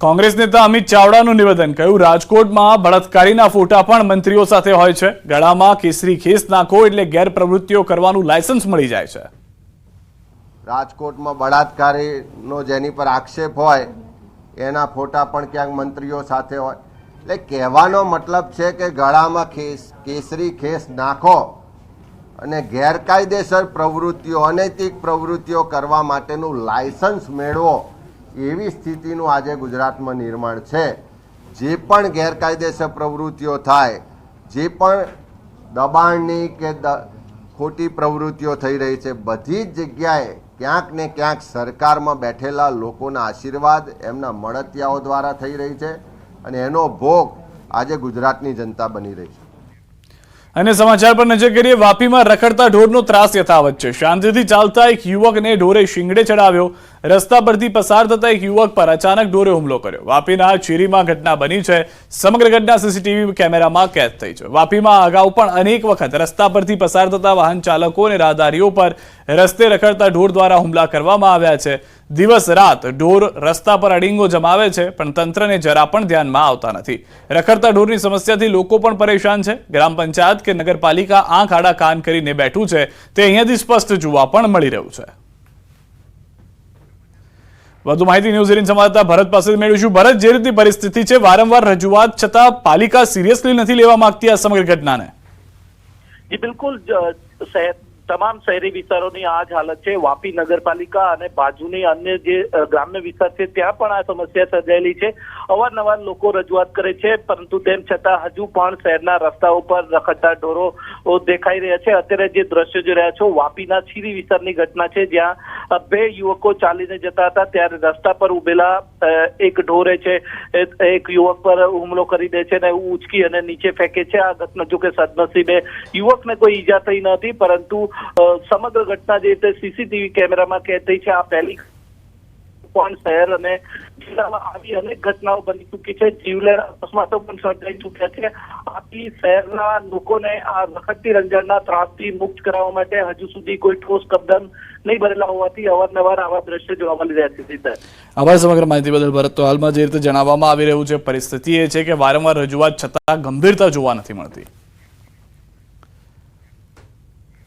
કોંગ્રેસ નેતા અમિત ચાવડાનું નિવેદન કહ્યું રાજકોટમાં બળાત્કારીના ફોટા પણ મંત્રીઓ સાથે હોય છે। ગળામાં કેસરી ખેસ નાખો એટલે ગેરપ્રવૃત્તિઓ કરવાનું લાયસન્સ મળી જાય છે। રાજકોટમાં બળાત્કારીનો જેની પર આક્ષેપ હોય એના ફોટા પણ ક્યાંક મંત્રીઓ સાથે હોય। એટલે કહેવાનો મતલબ છે કે ગળામાં કેસરી ખેસ નાખો અને ગેરકાયદેસર પ્રવૃત્તિઓ અનૈતિક પ્રવૃત્તિઓ કરવા માટેનું લાયસન્સ મેળવો એવી સ્થિતિનું આજે ગુજરાતમાં નિર્માણ છે। જે પણ ગેરકાયદેસર પ્રવૃત્તિઓ થાય, જે પણ દબાણની કે ખોટી પ્રવૃત્તિઓ થઈ રહી છે, બધી જ જગ્યાએ ક્યાંક ને ક્યાંક સરકારમાં બેઠેલા લોકોના આશીર્વાદ એમના મળતિયાઓ દ્વારા થઈ રહી છે અને એનો ભોગ આજે ગુજરાતની જનતા બની રહી છે। અને સમાચાર પર નજર કરીએ। વાપીમાં રખડતા ઢોરનો ત્રાસ યથાવત છે। શાંતિથી ચાલતા એક યુવકને ઢોરે શિંગડે ચડાવ્યો। રસ્તા પરથી પસાર થતા એક યુવક પર અચાનક ઢોરે હુમલો કર્યો। વાપીના ચીરીમાં ઘટના બની છે। સમગ્ર ઘટના સીસીટીવી કેમેરામાં કેદ થઈ છે। વાપીમાં અગાઉ પણ અનેક વખત રસ્તા પરથી પસાર થતા વાહન ચાલકો અને રાહદારીઓ પર રસ્તે રખડતા ઢોર દ્વારા હુમલા કરવામાં આવ્યા છે। દિવસ રાત ઢોર રસ્તા પર અડીંગો જમાવે છે, પણ તંત્રને જરા પણ ધ્યાનમાં આવતા નથી। રખડતા ઢોરની સમસ્યાથી લોકો પણ પરેશાન છે। ગ્રામ પંચાયત કે નગરપાલિકા આંખ આડા કાન કરીને બેઠું છે તે અહીંયાથી સ્પષ્ટ જોવા પણ મળી રહ્યું છે। વધુ માહિતી ન્યૂઝ 18 સંવાદદાતા ભરત પાસે મેળવીશું। ભરત, જે રીતની પરિસ્થિતિ છે, વારંવાર રજૂઆત છતાં પાલિકા સિરિયસલી નથી લેવા માંગતી આ સમગ્ર ઘટનાને। જી બિલકુલ, તમામ શહેરી વિસ્તારોની આ જ હાલત છે। વાપી નગરપાલિકા અને બાજુની અન્ય જે ગ્રામ્ય વિસ્તાર છે ત્યાં પણ આ સમસ્યા સર્જાયેલી છે। અવારનવાર લોકો રજૂઆત કરે છે, પરંતુ તેમ છતાં હજુ પણ શહેરના રસ્તાઓ પર રખડતા ઢોરો દેખાઈ રહ્યા છે। અત્યારે જે દ્રશ્યો જોઈ રહ્યા છો, વાપીના છીરી વિસ્તારની ઘટના છે, જ્યાં બે યુવકો ચાલીને જતા હતા ત્યારે રસ્તા પર ઉભેલા એક ઢોરે છે એક યુવક પર હુમલો કરી દે છે અને ઉચકી અને નીચે ફેંકે છે। આ ઘટના જો કે સદનસીબે યુવકને કોઈ ઈજા થઈ નથી, પરંતુ સમગ્ર ઘટના જે રીતે સીસીટીવી કેમેરામાં કેદ થઈ છે। આ પહેલી પણ શહેર અને જિલ્લામાં આવી અનેક ઘટનાઓ બની ચૂકી છે। જીવલેણ અકસ્માતો પણ સર્જાઈ ચૂક્યા છે। આથી શહેરના લોકોને આ રખડતી રંજાડના ત્રાસથી મુક્ત કરાવવા માટે હજુ સુધી કોઈ ઠોસ કદમ નહીં ભરેલા હોવાથી અવારનવાર આવા દ્રશ્યો જોવા મળી રહ્યા છે। આભાર સમગ્ર માહિતી બદલ ભરત। તો હાલમાં જે રીતે જણાવવામાં આવી રહ્યું છે, પરિસ્થિતિ એ છે કે વારંવાર રજૂઆત છતાં ગંભીરતા જોવા નથી મળતી।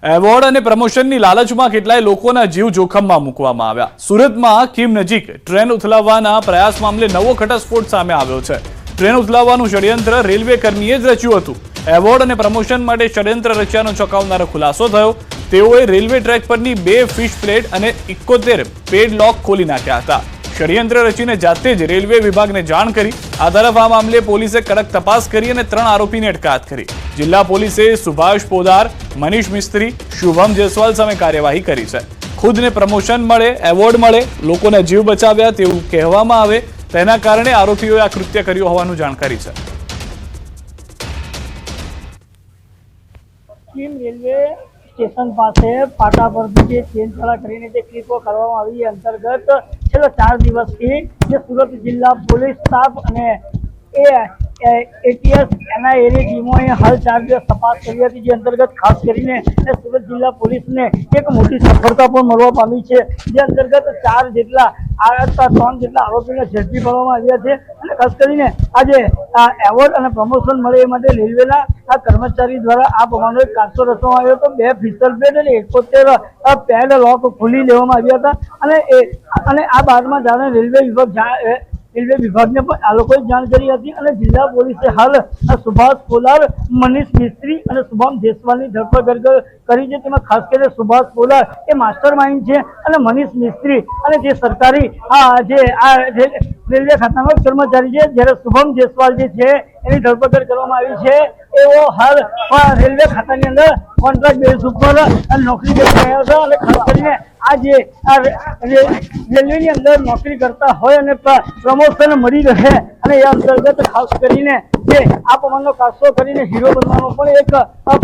એવોર્ડ અને પ્રમોશનની લાલચમાં કેટલાય લોકોના જીવ જોખમમાં મૂકવામાં આવ્યા। સુરતમાં કીમ નજીક ટ્રેન ઉથલાવવાના પ્રયાસ મામલે નવો ઘટસ્ફોટ સામે આવ્યો છે। ટ્રેન ઉથલાવવાનું ષડયંત્ર રેલવે કર્મીએ જ રચ્યું હતું। એવોર્ડ અને પ્રમોશન માટે ષડયંત્ર રચ્યાનો ચોંકાવનારો ખુલાસો થયો। તેઓએ રેલવે ટ્રેક પરની 2 ફિશ પ્લેટ અને 71 પેડ લોક ખોલી નાખ્યા હતા। ષડયંત્ર રચીને જાતે જ રેલવે વિભાગને જાણ કરી। આ તરફ આ મામલે પોલીસે કડક તપાસ કરી અને 3 આરોપીને અટકાયત કરી। જિલ્લા પોલીસે સુભાષ પોદાર, મનીષ મિસ્ત્રી, શુભમ જયસ્વાલ સામે કાર્યવાહી કરી છે। ખુદને પ્રમોશન મળે, એવોર્ડ મળે, લોકોના જીવ બચાવ્યા તેવું કહેવામાં આવે, તેના કારણે આરોપીઓએ આ કૃત્ય કર્યું હોવાનું જાણકારી છે। રેલવે સ્ટેશન પાસે પાટા પરથી જે ટ્રેન ચડા કરીને જે ક્લિપો કરવામાં આવી અંતર્ગત છેલ્લા 4 દિવસથી જે સુરત જિલ્લા પોલીસ સ્ટાફ અને એટીએસ એનઆઈએની ટીમોએ હાલ 4 દિવસ તપાસ કરી હતી, જે અંતર્ગત ખાસ કરીને સુરત જિલ્લા પોલીસને એક મોટી સફળતા પણ મળવા પામી છે। જે અંતર્ગત 3 જેટલા આરોપીને ઝડપી પાડવામાં આવ્યા છે અને ખાસ કરીને આજે આ એવોર્ડ અને પ્રમોશન મળે એ માટે રેલવેના આ કર્મચારી દ્વારા આ પ્રમાણે એક કારસો રચવામાં આવ્યો હતો। 2 ફિશલ પ્લેટ અને 71 પેડ લોક ખોલી લેવામાં આવ્યા હતા અને આ બાદમાં જાણે રેલવે વિભાગને પણ આ લોકોએ જાણ કરી હતી અને જિલ્લા પોલીસે હાલ સુભાષ પોલાર, મનીષ મિસ્ત્રી અને શુભમ જયસ્વાલની ધરપકડ કરી છે। તેમાં ખાસ કરીને સુભાષ પોલાર એ માસ્ટર માઇન્ડ છે અને મનીષ મિસ્ત્રી અને જે સરકારી રેલવે ખાતાનો કર્મચારી છે, જ્યારે શુભમ જયસ્વાલ જે છે એની ધરપકડ કરવામાં આવી છે। એવો હાલ રેલવે ખાતાની અંદર કોન્ટ્રાક્ટ બેઝ ઉપર નોકરી કરી રહ્યા હતા અને ખાસ કરીને આ જે રેલવેની અંદર નોકરી કરતા હોય અને પ્રમોશન મળી રહે અને એ અંતર્ગત ખાસ કરીને જે આ પ્રમાણનો કાસો કરીને હીરો બનવાનો પણ એક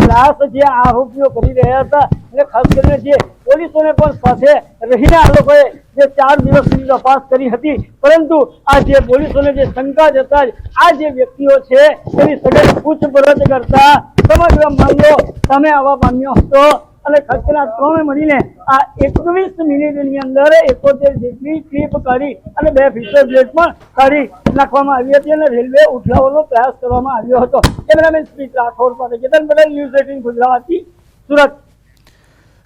પ્રયાસ જે આરોપીઓ કરી રહ્યા હતા અને ખાસ કરીને જે પોલીસોને પણ સાથે રહીને આ લોકોએ જે 4 દિવસની તપાસ કરી હતી, પરંતુ આ જે પોલીસોને જે શંકા જતા જ આ જે વ્યક્તિઓ છે એની સઘન પૂછપરછ કરતા સમગ્ર મામલો સામે આવવા પામ્યો હતો અને ખાસ કરીને આ ત્રણે મળીને આ 21 મિનિટની અંદર 71 જેટલી ક્લિપ કાઢી અને 2 ફીચર પ્લેટ પણ કાઢી નાખવામાં આવી હતી અને રેલવે ઉઠાવવાનો પ્રયાસ કરવામાં આવ્યો હતો। કેમેરામેન સ્મિત રાઠોડ સાથે કેતન પટેલ, ન્યૂઝ 18 ગુજરાતી, સુરત।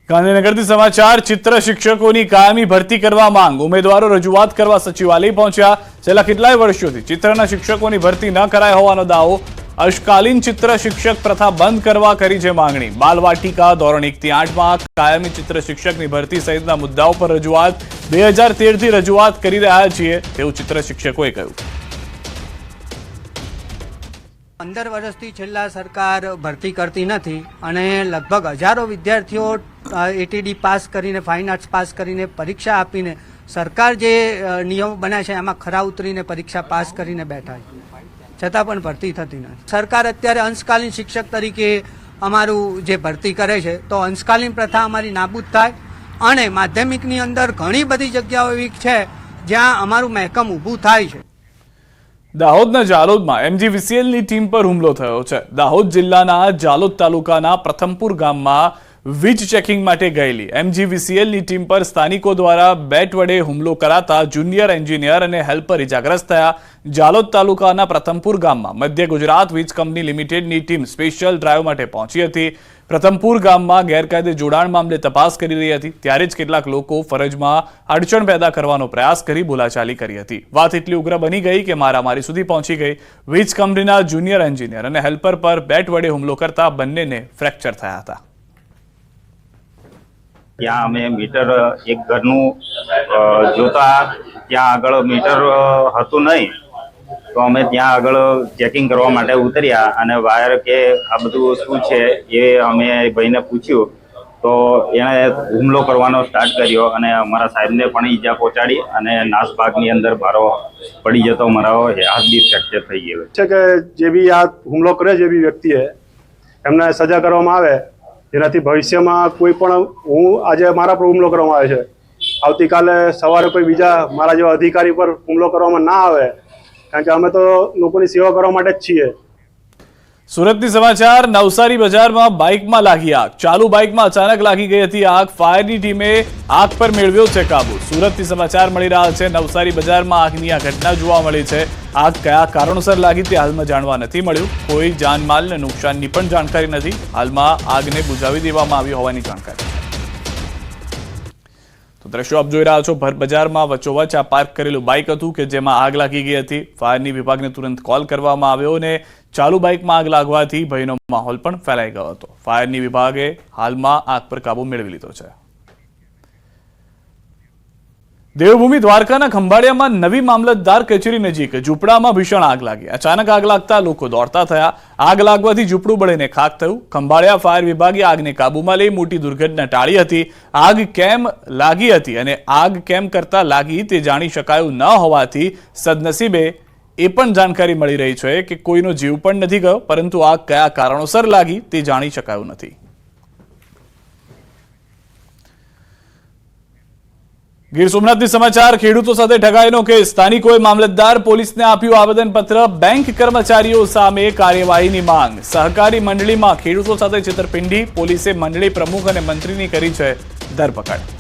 ગાંધીનગરથી સમાચાર। ચિત્ર શિક્ષકોની કાયમી ભરતી કરવા માંગ, ઉમેદવારો રજૂઆત કરવા સચિવાલય પહોંચ્યા। છેલ્લા કેટલાય વર્ષોથી ચિત્રના શિક્ષકોની ભરતી ન કરાય હોવાનો દાવો। અશકાલીન ચિત્ર શિક્ષક પ્રથા બંધ કરવા કરી છે માંગણી। બાલવાટિકા ધોરણ 1 થી 8 માં કાયમી ચિત્ર શિક્ષકની ભરતી સહિતના મુદ્દાઓ પર રજૂઆત 2013 થી રજૂઆત કરી રહ્યા છીએ તેવું ચિત્ર શિક્ષકોએ કહ્યું। 15 વર્ષથી છેલ્લા સરકાર ભરતી કરતી નથી અને લગભગ હજારો વિદ્યાર્થીઓ એટીડી પાસ કરીને, ફાઇન આર્ટ્સ પાસ કરીને, પરીક્ષા આપીને સરકાર જે નિયમો બનાવે છે એમાં ખરા ઉતરીને પરીક્ષા પાસ કરીને બેઠા છે, છતાં પણ ભરતી થતી નથી। સરકાર અત્યારે અંશકાલીન શિક્ષક તરીકે અમારું જે ભરતી કરે છે તો અંશકાલીન પ્રથા અમારી નાબૂદ થાય અને માધ્યમિકની અંદર ઘણી બધી જગ્યાઓ એવી છે જ્યાં અમારું મહેકમ ઊભું થાય છે। દાહોદના જાલોદમાં MGVCLની ટીમ પર હુમલો થયો છે। દાહોદ જિલ્લાના જાલોદ તાલુકાના પ્રથમપુર ગામમાં વીજ ચેકિંગ માટે ગયેલી MGVCLની ટીમ પર સ્થાનિકો દ્વારા બેટ વડે હુમલો કરાતા જુનિયર એન્જિનિયર અને હેલ્પર ઇજાગ્રસ્ત થયા। જાલોદ તાલુકાના પ્રથમપુર ગામમાં મધ્ય ગુજરાત વીજ કંપની લિમિટેડની ટીમ સ્પેશિયલ ડ્રાઈવ માટે પહોંચી હતી। પ્રથમપુર ગામમાં ગેરકાયદે જોડાણ મામલે તપાસ કરી રહી હતી ત્યારે જ કેટલાક લોકો ફરજમાં અડચણ પેદા કરવાનો પ્રયાસ કરી બોલાચાલી કરી હતી। વાત એટલી ઉગ્ર બની ગઈ કે મારામારી સુધી પહોંચી ગઈ। વીજ કંપનીના જુનિયર એન્જિનિયર અને હેલ્પર પર બેટ વડે હુમલો કરતા બંનેને ફ્રેક્ચર થયા હતા। ત્યાં અમે મીટર એક ઘરનું જોતા ત્યાં આગળ મીટર હતું નહીં તો અમે ત્યાં આગળ ચેકિંગ કરવા માટે ઉતર્યા અને વાયર કે આ બધું શું છે એ અમે ભાઈને પૂછ્યું તો એણે હુમલો કરવાનો સ્ટાર્ટ કર્યો અને અમારા સાહેબને પણ ઈજા પહોંચાડી અને નાસભાગની અંદર મારો પડી જતો મારો હાથ બી ફ્રેક્ચર થઈ ગયો છે કે જે બી આ હુમલો કરે જે બી વ્યક્તિએ એમને સજા કરવામાં આવે જેનાથી ભવિષ્યમાં કોઈ પણ હું આજે મારા પર હુમલો કરવામાં આવે છે, આવતીકાલે સવારે કોઈ બીજા મારા જેવા અધિકારી પર હુમલો કરવામાં ના આવે, કારણ કે અમે તો લોકોની સેવા કરવા માટે જ છીએ। સુરતની સમાચાર। નવસારી બજારમાં બાઇકમાં લાગી આગ। ચાલુ બાઇકમાં અચાનક લાગી ગઈ હતી આગ। ફાયરની ટીમે આગ પર મેળવ્યો છે કાબુ। સુરતથી સમાચાર મળી રહ્યા છે। નવસારી બજારમાં આગની આ ઘટના જોવા મળી છે। આગ કયા કારણોસર લાગી તે હાલમાં જાણવા નથી મળ્યું। કોઈ જાનમાલને નુકસાનની પણ જાણકારી નથી। હાલમાં આગને બુઝાવી દેવામાં આવી હોવાની જાણકારી છે। તો દ્રશ્યો આપ જોઈ રહ્યા છો, ભર બજારમાં વચ્ચોવચ્ચ આ પાર્ક કરેલું બાઇક હતું કે જેમાં આગ લાગી ગઈ હતી। ફાયરની વિભાગને તુરંત કોલ કરવામાં આવ્યો અને ચાલુ બાઇકમાં આગ લાગવાથી ભયનો માહોલ પણ ફેલાઈ ગયો હતો। ફાયરની વિભાગે હાલમાં આગ પર કાબુ મેળવી લીધો છે। દેવભૂમિ દ્વારકાના ખંભાળિયામાં નવી મામલતદાર કચેરી નજીક ઝૂંપડામાં ભીષણ આગ લાગી। અચાનક આગ લાગતા લોકો દોડતા થયા। આગ લાગવાથી ઝૂંપડું બળીને ખાખ થયું। ખંભાળિયા ફાયર વિભાગે આગને કાબૂમાં લઈ મોટી દુર્ઘટના ટાળી હતી। આગ કેમ લાગી હતી અને આગ કેમ કરતા લાગી તે જાણી શકાયું ન હોવાથી સદનસીબે એ પણ જાણકારી મળી રહી છે કે કોઈનો જીવ પણ નથી ગયો, પરંતુ આગ કયા કારણોસર લાગી તે જાણી શકાયું નથી। ગીર સોમનાથની સમાચાર। ખેડૂતો સાથે ઠગાઈનો કેસ। સ્થાનિકોએ મામલતદાર પોલીસને આપ્યું આવેદનપત્ર। બેંક કર્મચારીઓ સામે કાર્યવાહીની માંગ। સહકારી મંડળીમાં ખેડૂતો સાથે છેતરપિંડી। પોલીસે મંડળી પ્રમુખ અને મંત્રીની કરી છે ધરપકડ।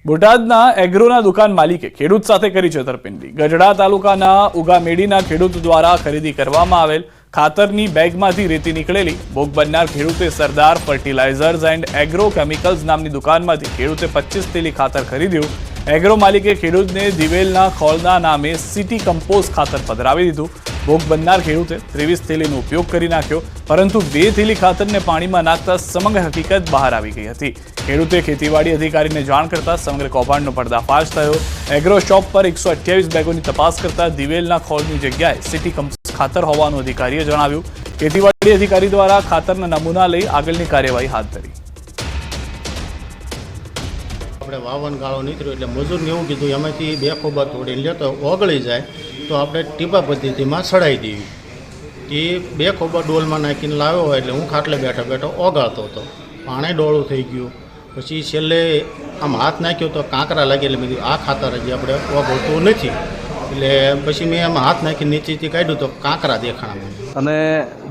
બોટાદના એગ્રોના દુકાન માલિકે ખેડૂત સાથે કરી છેતરપિંડી। ગઢડા તાલુકાના ઉગામેડીના ખેડૂત દ્વારા ખરીદી કરવામાં આવેલ ખાતરની બેગમાંથી રેતી નીકળેલી। ભોગ બનનાર ખેડૂતે Sardar fertilisers and agro chemicals નામની દુકાનમાંથી ખેડૂતે 25 થેલી ખાતર ખરીદ્યું। એગ્રો માલિકે ખેડૂતને દિવેલના ખોળના નામે સિટી કમ્પોઝ ખાતર પધરાવી દીધું। ભોગ બનનાર ખેડૂતે 23 થેલીનો ઉપયોગ કરી નાખ્યો, પરંતુ 2 થેલી ખાતરને પાણીમાં નાખતા સમગ્ર હકીકત બહાર આવી ગઈ હતી। ખેડૂતે ખેતીવાડી અધિકારીને જાણ કરતા સમગ્ર કૌભાંડનો પર્દાફાશ થયો। એગ્રો શોપ પર 128 બેગોની તપાસ કરતા દિવેલના ખોળની જગ્યાએ સિટી કમ્પોઝ ખાતર હોવાનું અધિકારીએ જણાવ્યું। ખેતીવાડી અધિકારી દ્વારા ખાતરના નમૂના લઈ આગળની કાર્યવાહી હાથ ધરી। આપણે વાવન ગાળો નીકળ્યો એટલે મજૂરને એવું કીધું એમાંથી 2 ખોબા તોડીને લેતો ઓગળી જાય તો આપણે ટીપા પદ્ધતિમાં સડાઈ દેવી। એ 2 ખોબા ડોલમાં નાખીને લાવ્યો હોય એટલે હું ખાટલે બેઠો બેઠો ઓગાળતો હતો। પાણી ડોળું થઈ ગયું। પછી છેલ્લે આમ હાથ નાખ્યો તો કાંકરા લાગી એટલે મેં કીધું આ ખાતર હજી આપણે ઓગળતું નથી, એટલે પછી મેં એમાં હાથ નાખી નીચેથી કાઢ્યું તો કાંકરા દેખાણા મને. અને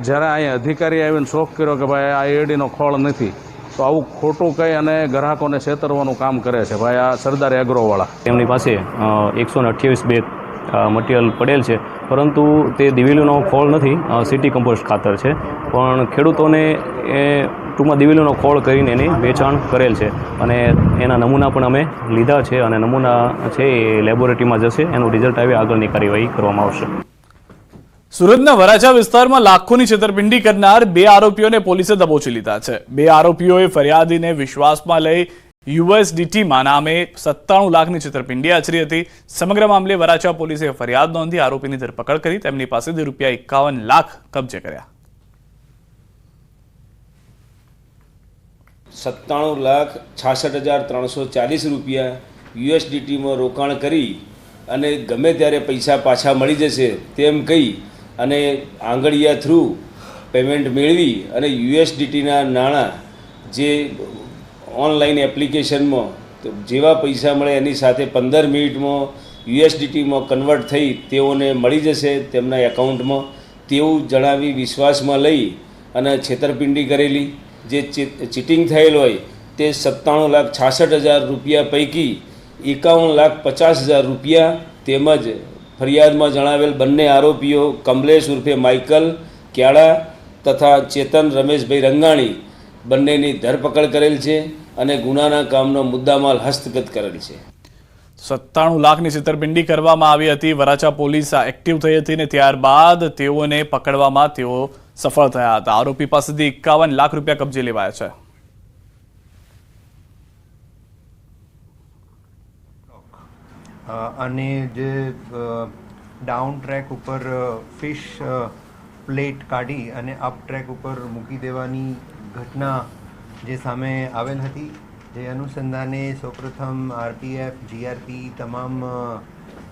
જ્યારે અહીંયા અધિકારી આવીને શોખ કર્યો કે ભાઈ આ એડીનો ખોળ નથી, તો આવું ખોટું કહી અને ગ્રાહકોને છેતરવાનું કામ કરે છે ભાઈ આ સરદાર એગ્રોવાળા. તેમની પાસે 128 બેગ મટીરિયલ પડેલ છે, પરંતુ તે દિવેલીનો ખોળ નથી, સિટી કમ્પોસ્ટ ખાતર છે. પણ ખેડૂતોને એ ટૂંકમાં દિવેલીનો ખોળ કરીને એની વેચાણ કરેલ છે અને એના નમૂના પણ અમે લીધા છે અને નમૂના છે એ લેબોરેટરીમાં જશે, એનું રિઝલ્ટ આવી આગળની કાર્યવાહી કરવામાં આવશે. સુરતના વરાછા વિસ્તારમાં લાખોની છેતરપિંડી કરનાર 2 આરોપીઓને પોલીસે દબોચી લીધા છે. 2 આરોપીઓએ ફરિયાદીને વિશ્વાસમાં લઈ USDTમાં નામે 97 લાખની છેતરપિંડી આચરી હતી. સમગ્ર મામલે વરાછા પોલીસે ફરિયાદ નોંધી આરોપીની ધરપકડ કરી તેમની પાસેથી ₹51 લાખ કબજે કર્યા. 97,66,340 USDTમાં રોકાણ કરી અને ગમે ત્યારે પૈસા પાછા મળી જશે તેમ કહી અને આંગળીયા થ્રુ પેમેન્ટ મેળવી અને USDTના નાણાં જે ઓનલાઈન એપ્લિકેશનમાં જેવા પૈસા મળે એની સાથે 15 મિનિટમાં USDTમાં કન્વર્ટ થઈ તેઓને મળી જશે તેમના એકાઉન્ટમાં તેવું જણાવી વિશ્વાસમાં લઈ અને છેતરપિંડી કરેલી. જે ચીટિંગ થયેલ હોય તે 97,66,000 રૂપિયા પૈકી 51,50,000 રૂપિયા તેમજ ફરિયાદમાં જણાવેલ બંને આરોપીઓ કમલેશ ઉર્ફે માઇકલ ક્યાળા તથા ચેતન રમેશભાઈ રંગાણી બંનેની ધરપકડ કરેલ છે અને ગુનાના કામનો મુદ્દામાલ હસ્તગત કરેલ છે. 97 લાખની છેતરપિંડી કરવામાં આવી હતી. વરાછા પોલીસ એક્ટિવ થઈ હતી અને ત્યારબાદ તેઓને પકડવામાં તેઓ સફળ થયા હતા. આરોપી પાસેથી 51 લાખ રૂપિયા કબજે લેવાયા છે. અને જે ડાઉન ટ્રેક ઉપર ફિશ પ્લેટ કાઢી અને અપ ટ્રેક ઉપર મૂકી દેવાની ઘટના જે સામે આવેલ હતી, જે અનુસંધાને સૌપ્રથમ RPF, GRP તમામ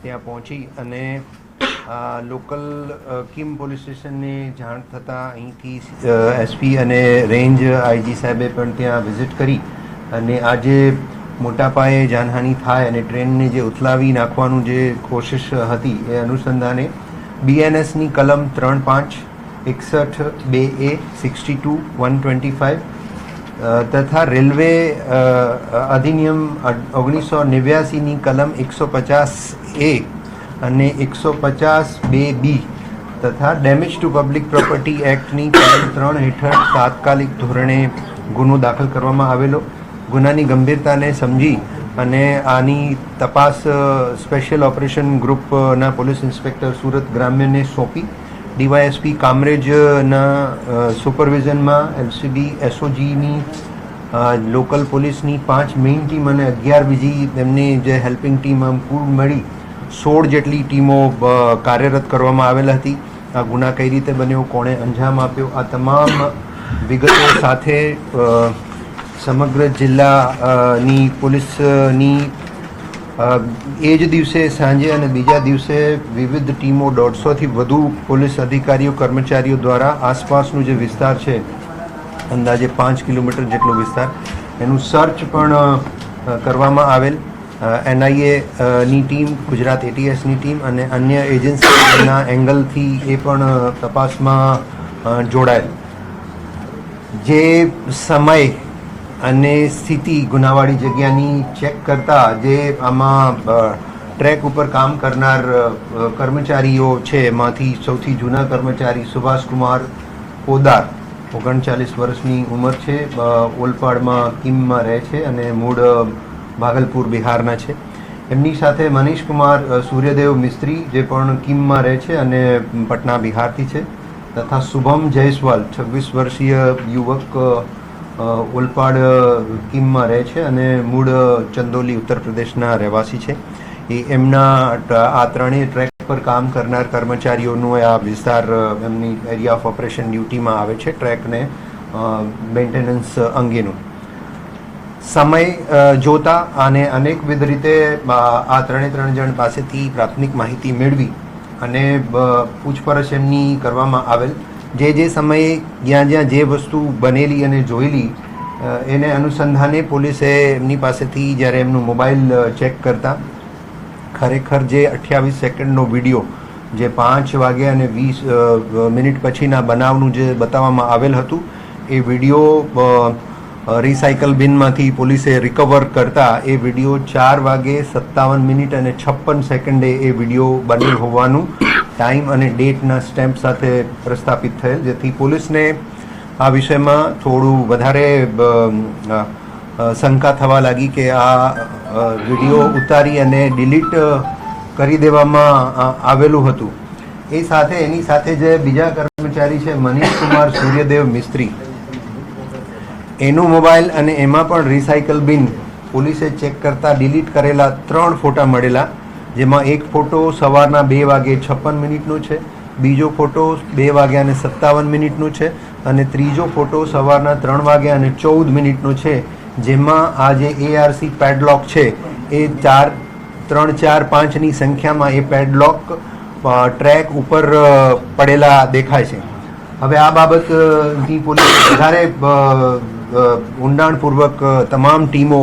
ત્યાં પહોંચી અને લોકલ કિમ પોલીસ સ્ટેશનને જાણ થતાં અહીંથી SP અને રેન્જ IG સાહેબે પણ ત્યાં વિઝિટ કરી અને આજે મોટા પાયે જાનહાનિ થાય અને ટ્રેનને જે ઉથલાવી નાખવાનું જે કોશિશ હતી એ અનુસંધાને BNSની કલમ 3(5), 61(2A), 62(125) તથા રેલવે અધિનિયમ 1989ની કલમ 150A અને 150(2B) તથા ડેમેજ ટુ પબ્લિક પ્રોપર્ટી એક્ટની કલમ 3 હેઠળ તાત્કાલિક ધોરણે ગુનો દાખલ કરવામાં આવેલો. ગુનાની ગંભીરતાને સમજી અને આની તપાસ સ્પેશિયલ ઓપરેશન ગ્રુપના પોલીસ ઇન્સ્પેક્ટર સુરત ગ્રામ્યને સોંપી DYSP કામરેજના સુપરવિઝનમાં LCB SOGની લોકલ પોલીસની 5 મેઇન ટીમ અને 11 બીજી તેમની જે હેલ્પિંગ ટીમ આમ કુલ મળી 16 જેટલી ટીમો કાર્યરત કરવામાં આવેલ હતી. આ ગુના કઈ રીતે બન્યો, કોણે અંજામ આપ્યો, આ તમામ વિગતો સાથે સમગ્ર જિલ્લાની પોલીસની એ જ દિવસે સાંજે અને બીજા દિવસે વિવિધ ટીમો 150થી વધુ પોલીસ અધિકારીઓ કર્મચારીઓ દ્વારા આસપાસનું જે વિસ્તાર છે અંદાજે 5 કિલોમીટર જેટલો વિસ્તાર એનું સર્ચ પણ કરવામાં આવેલ. NIA ની ટીમ, ગુજરાત ATSની ટીમ અને અન્ય એજન્સીના એંગલથી એ પણ તપાસમાં જોડાયેલ. જે સમય અને સ્થિતિ ગુનાવાળી જગ્યાની ચેક કરતા જે આમાં ટ્રેક ઉપર કામ કરનાર કર્મચારીઓ છે એમાંથી સૌથી જૂના કર્મચારી સુભાષકુમાર પોદાર, 39 વર્ષની ઉંમર છે, ઓલપાડમાં કિમમાં રહે છે અને મૂળ ભાગલપુર બિહારના છે. એમની સાથે મનીષકુમાર સૂર્યદેવ મિસ્ત્રી જે પણ કિમમાં રહે છે અને પટના બિહારથી છે, તથા શુભમ જયસ્વાલ 26 વર્ષીય યુવક ઓલપાડ કિમમાં રહે છે અને મૂળ ચંદોલી ઉત્તર પ્રદેશના રહેવાસી છે. એ એમના આ ત્રણેય ટ્રેક પર કામ કરનાર કર્મચારીઓનું આ વિસ્તાર એમની એરિયા ઓફ ઓપરેશન ડ્યુટીમાં આવે છે, ટ્રેકને મેન્ટેનન્સ અંગેનું. સમય જોતા અને અનેકવિધ રીતે આ ત્રણ જણ પાસેથી પ્રાથમિક માહિતી મેળવી અને પૂછપરછ એમની કરવામાં આવેલ. જે સમયે જ્યાં જે વસ્તુ બનેલી અને જોયેલી એને અનુસંધાને પોલીસે એમની પાસેથી જ્યારે એમનું મોબાઈલ ચેક કરતા ખરેખર જે 28 સેકન્ડનો વિડીયો જે 5 વાગ્યા અને 20 મિનિટ પછીના બનાવનું જે બતાવવામાં આવેલ હતું એ વિડીયો રિસાયકલ બિનમાંથી પોલીસે રિકવર કરતા એ વિડીયો 4 વાગે 57 મિનિટ અને 56 સેકન્ડે એ વિડીયો બનેલ હોવાનું ટાઈમ અને ડેટના સ્ટેમ્પ સાથે પ્રસ્થાપિત થયેલ, જેથી પોલીસને આ વિષયમાં થોડું વધારે શંકા થવા લાગી કે આ વિડીયો ઉતારી અને ડિલીટ કરી દેવામાં આવેલું હતું. એ સાથે એની સાથે જે બીજા કર્મચારી છે મનીષ કુમાર સૂર્યદેવ મિસ્ત્રી, એનો મોબાઈલ અને એમાં પણ રિસાયકલ બિન પોલીસે ચેક કરતા ડિલીટ કરેલા 3 ફોટા મળેલા, જેમાં એક ફોટો સવારના 2 વાગે 56 મિનિટનો છે, બીજો ફોટો 2 વાગ્યા અને 57 મિનિટનો છે અને ત્રીજો ફોટો સવારના 3 વાગ્યા અને 14 મિનિટનો છે, જેમાં આ જે ARC પેડલોક છે એ 3, 4, 5ની સંખ્યામાં એ પેડલોક ટ્રેક ઉપર પડેલા દેખાય છે. હવે આ બાબતની પોલીસ વધારે ઊંડાણપૂર્વક તમામ ટીમો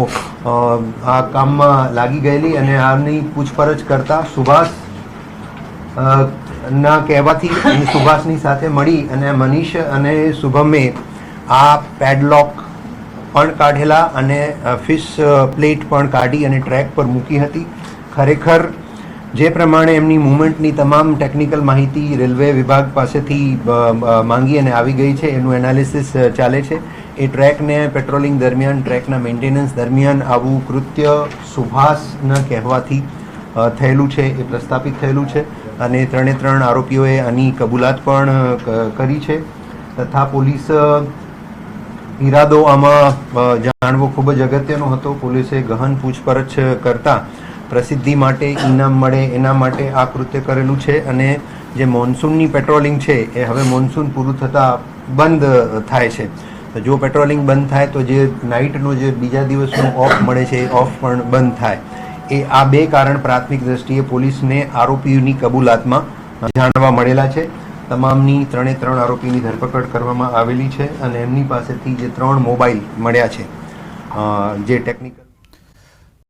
આ કામમાં લાગી ગયેલી અને આની પૂછપરછ કરતા સુભાષ ના કહેવાથી સુભાષની સાથે મળી અને મનીષ અને શુભમે આ પેડલોક પણ કાઢેલા અને ફિશ પ્લેટ પણ કાઢી અને ટ્રેક પર મૂકી હતી. ખરેખર જે પ્રમાણે એમની મૂવમેન્ટની તમામ ટેકનિકલ માહિતી રેલવે વિભાગ પાસેથી માંગી અને આવી ગઈ છે, એનું એનાલિસિસ ચાલે છે. એ ટ્રેકને પેટ્રોલિંગ દરમિયાન, ટ્રેકના મેન્ટેનન્સ દરમિયાન આવું કૃત્ય સુભાષના કહેવાથી થયેલું છે, એ પ્રસ્થાપિત થયેલું છે અને 3 આરોપીઓએ આની કબૂલાત પણ કરી છે. તથા પોલીસ ઈરાદો આમાં જાણવો ખૂબ જ અગત્યનો હતો. પોલીસે ગહન પૂછપરછ કરતા પ્રસિદ્ધિ માટે, ઇનામ મળે એના માટે આ કૃત્ય કરેલું છે અને જે મોન્સૂનની પેટ્રોલિંગ છે એ હવે મોન્સૂન પૂરું થતાં બંધ થાય છે. તો જો પેટ્રોલિંગ બંધ થાય તો જે નાઇટનો જે બીજા દિવસનો ઓફ મળે છે એ ઓફ પણ બંધ થાય. એ આ 2 કારણ પ્રાથમિક દ્રષ્ટિએ પોલીસને આરોપીઓની કબૂલાતમાં જાણવા મળેલા છે. તમામની 3 આરોપીની ધરપકડ કરવામાં આવેલી છે અને એમની પાસેથી જે 3 મોબાઈલ મળ્યા છે જે ટેકનિકલ